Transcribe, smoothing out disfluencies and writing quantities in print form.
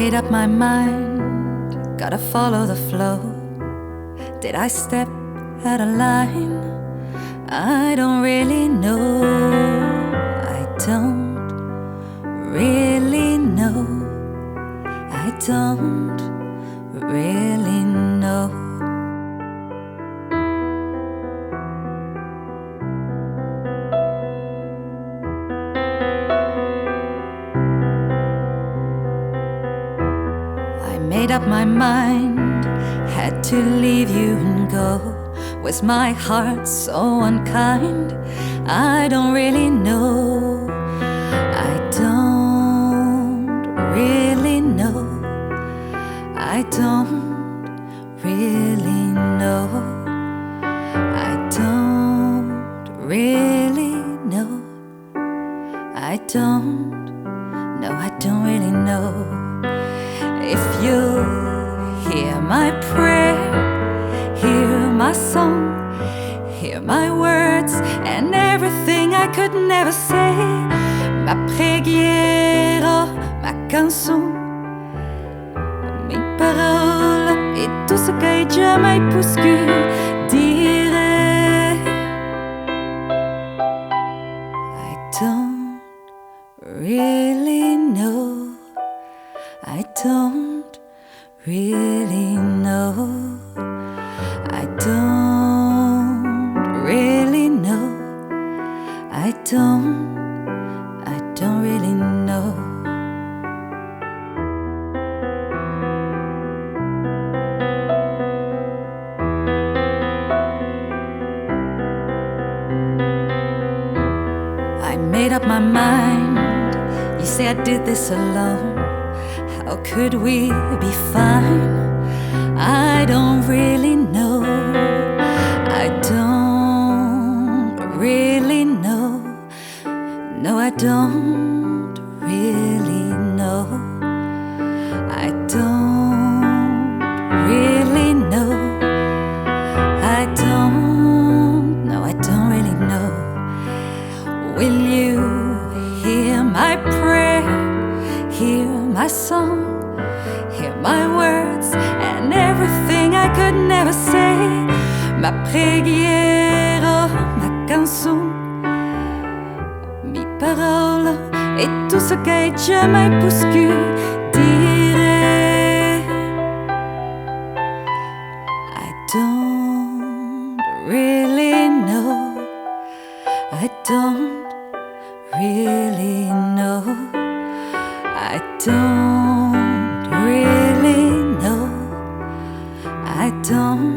made up my mind, gotta follow the flow. Did I step out of line? I don't really know. I don't really know. I don't really know. I made up my mind, had to leave you and go. Was my heart so unkind? I don't really know. I don't really know. I don't really know. I don't really know. I don't really know. If you hear my prayer, hear my song, hear my words and everything I could never say. Ma preguiera, ma cançon, mes parolas et tout ce qu'ai jamai poscut dirait. I don't really know. I don't really know. I don't really know. I don't really know. I made up my mind. You say I did this alone. How could we be fine? I don't really know. I don't really know. No, I don't really know. I don't really know. I don't really know. Will you hear my prayer? Hear my song? Hear my words and everything I could never say. Ma preguiera, ma cançon, mes parolas et tout ce qu'ai jamai poscut dirait. I don't really know. I don't really know. I don't really know. I don't